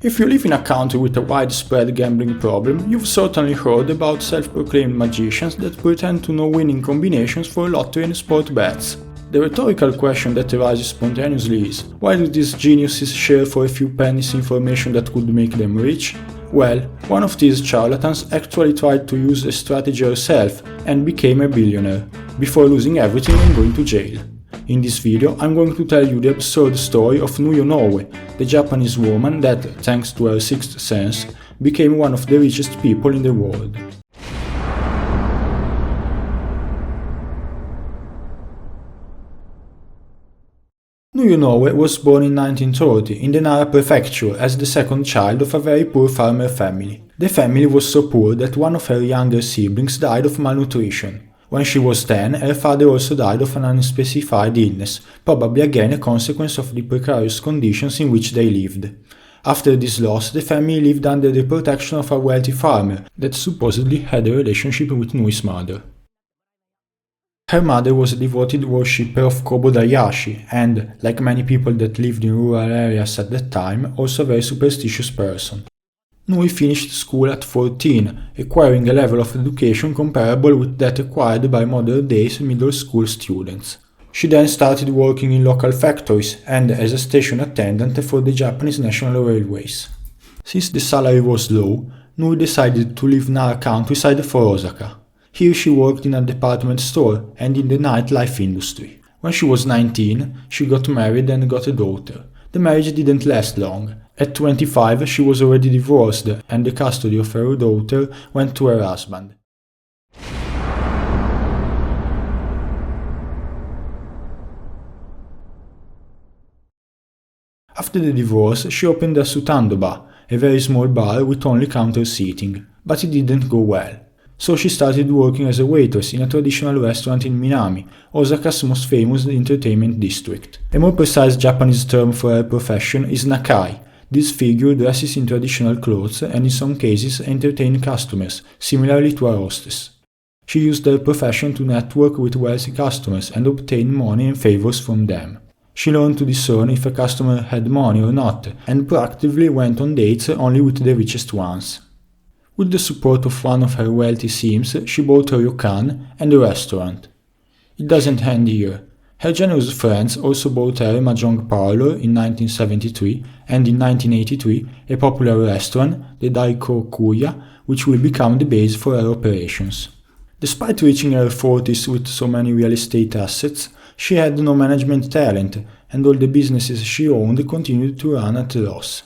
If you live in a country with a widespread gambling problem, you've certainly heard about self-proclaimed magicians that pretend to know winning combinations for lottery and sport bets. The rhetorical question that arises spontaneously is, why do these geniuses share for a few pennies information that could make them rich? Well, one of these charlatans actually tried to use the strategy herself and became a billionaire, before losing everything and going to jail. In this video, I'm going to tell you the absurd story of Nui Onoue, the Japanese woman that, thanks to her sixth sense, became one of the richest people in the world. Nui Onoue was born in 1930 in the Nara prefecture as the second child of a very poor farmer family. The family was so poor that one of her younger siblings died of malnutrition. When she was 10, her father also died of an unspecified illness, probably again a consequence of the precarious conditions in which they lived. After this loss, the family lived under the protection of a wealthy farmer that supposedly had a relationship with Nui's mother. Her mother was a devoted worshipper of Kobo-dayashi and, like many people that lived in rural areas at that time, also a very superstitious person. Nui finished school at 14, acquiring a level of education comparable with that acquired by modern-day middle school students. She then started working in local factories and as a station attendant for the Japanese National Railways. Since the salary was low, Nui decided to leave Nara countryside for Osaka. Here she worked in a department store and in the nightlife industry. When she was 19, she got married and got a daughter. The marriage didn't last long. At 25, she was already divorced, and the custody of her daughter went to her husband. After the divorce, she opened a sutando bar, a very small bar with only counter seating, but it didn't go well. So she started working as a waitress in a traditional restaurant in Minami, Osaka's most famous entertainment district. A more precise Japanese term for her profession is nakai. This figure dresses in traditional clothes and in some cases entertains customers, similarly to a hostess. She used her profession to network with wealthy customers and obtain money and favors from them. She learned to discern if a customer had money or not, and proactively went on dates only with the richest ones. With the support of one of her wealthy sims, she bought a ryokan and a restaurant. It doesn't end here. Her generous friends also bought her a mahjong parlor in 1973 and in 1983 a popular restaurant, the Daikokuya, which will become the base for her operations. Despite reaching her 40s with so many real estate assets, she had no management talent, and all the businesses she owned continued to run at a loss.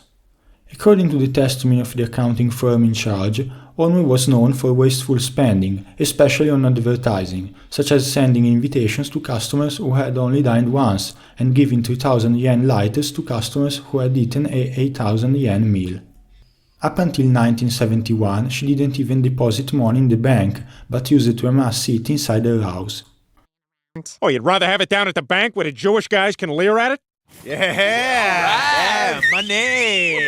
According to the testimony of the accounting firm in charge, Onoue was known for wasteful spending, especially on advertising, such as sending invitations to customers who had only dined once and giving 3,000 yen lighters to customers who had eaten a 8,000 yen meal. Up until 1971, she didn't even deposit money in the bank, but used it to amass it inside her house. Oh, you'd rather have it down at the bank where the Jewish guys can leer at it? Yeah, money!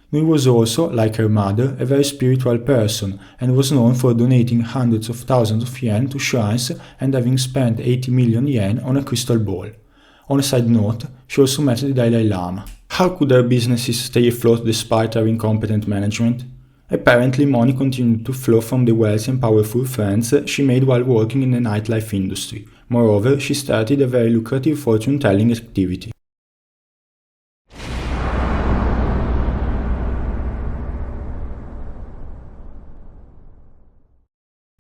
Nui was also, like her mother, a very spiritual person and was known for donating hundreds of thousands of yen to shrines and having spent 80 million yen on a crystal ball. On a side note, she also met the Dalai Lama. How could her businesses stay afloat despite her incompetent management? Apparently, money continued to flow from the wealthy and powerful friends she made while working in the nightlife industry. Moreover, she started a very lucrative fortune-telling activity.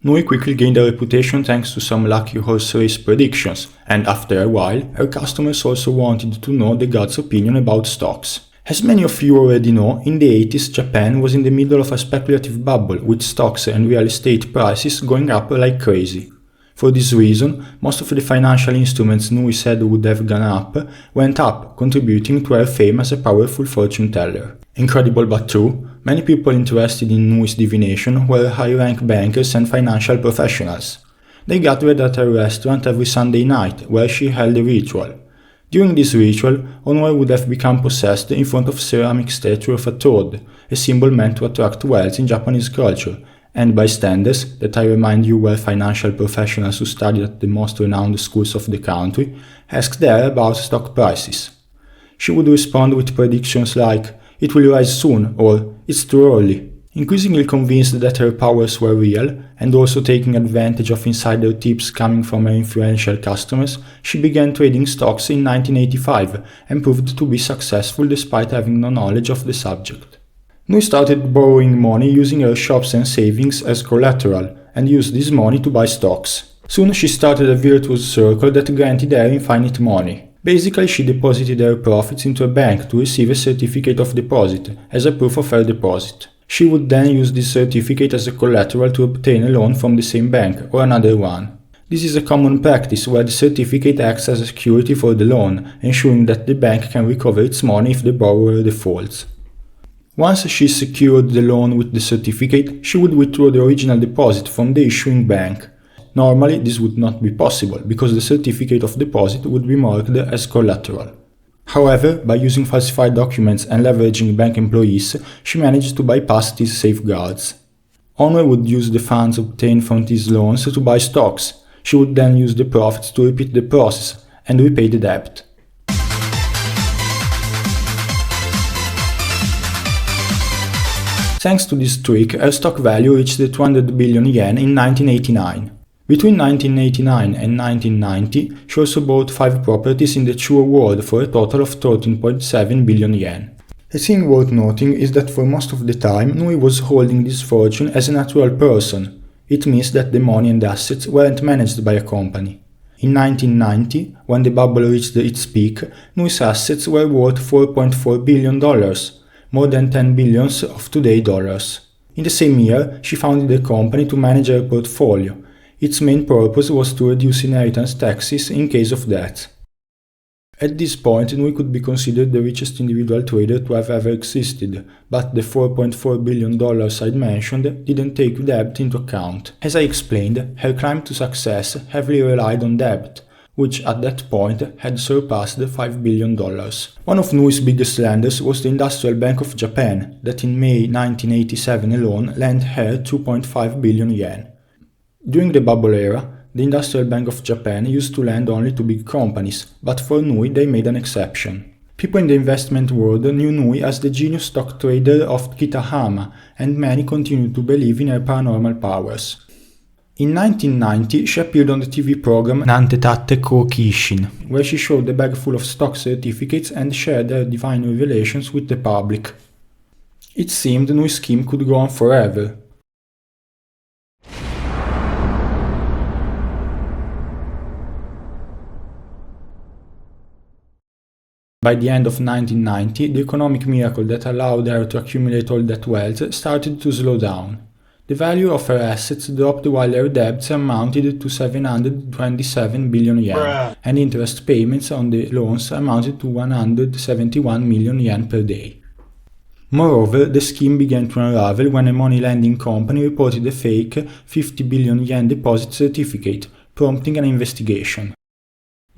Nui quickly gained a reputation thanks to some lucky horse race predictions, and after a while, her customers also wanted to know the god's opinion about stocks. As many of you already know, in the 80s Japan was in the middle of a speculative bubble with stocks and real estate prices going up like crazy. For this reason, most of the financial instruments Nui said would have gone up went up, contributing to her fame as a powerful fortune teller. Incredible but true, many people interested in Nui's divination were high-rank bankers and financial professionals. They gathered at her restaurant every Sunday night, where she held a ritual. During this ritual, Onoue would have become possessed in front of a ceramic statue of a toad, a symbol meant to attract wealth in Japanese culture, and bystanders, that I remind you were financial professionals who studied at the most renowned schools of the country, asked her about stock prices. She would respond with predictions like, "It will rise soon," or "It's too early." Increasingly convinced that her powers were real, and also taking advantage of insider tips coming from her influential customers, she began trading stocks in 1985 and proved to be successful despite having no knowledge of the subject. Nui started borrowing money using her shops and savings as collateral, and used this money to buy stocks. Soon she started a virtuous circle that granted her infinite money. Basically, she deposited her profits into a bank to receive a certificate of deposit as a proof of her deposit. She would then use this certificate as a collateral to obtain a loan from the same bank or another one. This is a common practice where the certificate acts as a security for the loan, ensuring that the bank can recover its money if the borrower defaults. Once she secured the loan with the certificate, she would withdraw the original deposit from the issuing bank. Normally, this would not be possible because the certificate of deposit would be marked as collateral. However, by using falsified documents and leveraging bank employees, she managed to bypass these safeguards. Onoue would use the funds obtained from these loans to buy stocks. She would then use the profits to repeat the process and repay the debt. Thanks to this trick, her stock value reached 200 billion yen in 1989. Between 1989 and 1990, she also bought 5 properties in the Chuo world for a total of 13.7 billion yen. A thing worth noting is that for most of the time, Nui was holding this fortune as a natural person. It means that the money and assets weren't managed by a company. In 1990, when the bubble reached its peak, Nui's assets were worth $4.4 billion, more than 10 billions of today's dollars. In the same year, she founded a company to manage her portfolio. Its main purpose was to reduce inheritance taxes in case of death. At this point, Nui could be considered the richest individual trader to have ever existed, but the $4.4 billion I'd mentioned didn't take debt into account. As I explained, her climb to success heavily relied on debt, which at that point had surpassed $5 billion. One of Nui's biggest lenders was the Industrial Bank of Japan, that in May 1987 alone lent her 2.5 billion yen. During the bubble era, the Industrial Bank of Japan used to lend only to big companies, but for Nui they made an exception. People in the investment world knew Nui as the genius stock trader of Kitahama, and many continued to believe in her paranormal powers. In 1990, she appeared on the TV program Nantetate ko Kishin, where she showed a bag full of stock certificates and shared her divine revelations with the public. It seemed Nui's scheme could go on forever. By the end of 1990, the economic miracle that allowed her to accumulate all that wealth started to slow down. The value of her assets dropped while her debts amounted to 727 billion yen, and interest payments on the loans amounted to 171 million yen per day. Moreover, the scheme began to unravel when a money lending company reported a fake 50 billion yen deposit certificate, prompting an investigation.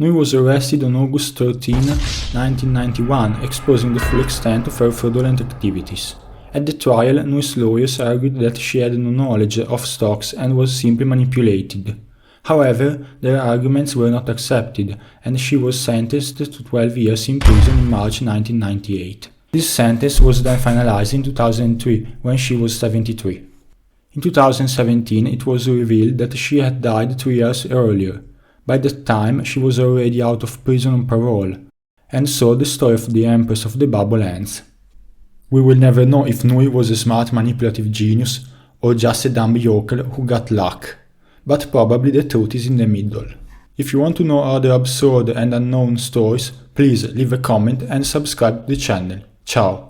Nui was arrested on August 13, 1991, exposing the full extent of her fraudulent activities. At the trial, Nui's lawyers argued that she had no knowledge of stocks and was simply manipulated. However, their arguments were not accepted, and she was sentenced to 12 years in prison in March 1998. This sentence was then finalized in 2003, when she was 73. In 2017, it was revealed that she had died 3 years earlier. By that time, she was already out of prison on parole, and so the story of the Empress of the Bubble ends. We will never know if Nui was a smart manipulative genius or just a dumb yokel who got luck, but probably the truth is in the middle. If you want to know other absurd and unknown stories, please leave a comment and subscribe to the channel. Ciao!